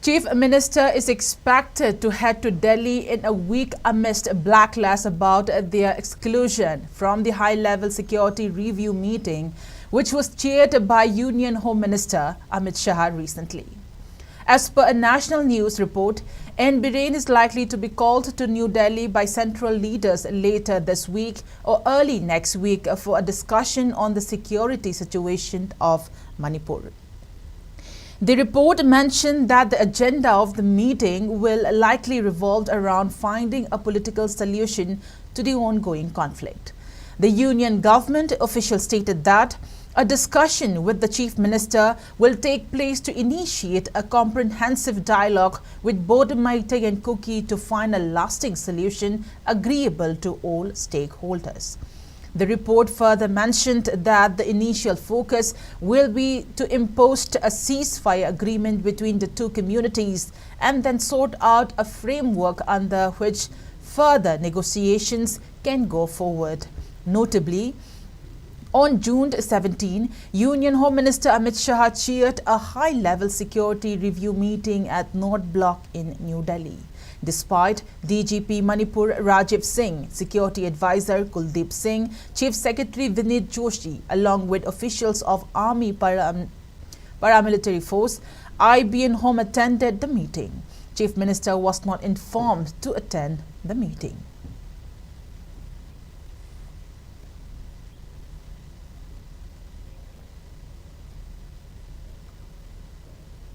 Chief Minister is expected to head to Delhi in a week amidst backlash about their exclusion from the high-level security review meeting, which was chaired by Union Home Minister Amit Shah recently. As per a national news report, Biren is likely to be called to New Delhi by central leaders later this week or early next week for a discussion on the security situation of Manipur. The report mentioned that the agenda of the meeting will likely revolve around finding a political solution to the ongoing conflict. The union government official stated that a discussion with the Chief Minister will take place to initiate a comprehensive dialogue with both Maitai and Kuki to find a lasting solution agreeable to all stakeholders. The report further mentioned that the initial focus will be to impose a ceasefire agreement between the two communities and then sort out a framework under which further negotiations can go forward. Notably, on June 17, Union Home Minister Amit Shah chaired a high-level security review meeting at North Block in New Delhi. Despite DGP Manipur Rajiv Singh, Security Advisor Kuldeep Singh, Chief Secretary Vinit Joshi, along with officials of Army Paramilitary Force, IBN Home attended the meeting. Chief Minister was not informed to attend the meeting.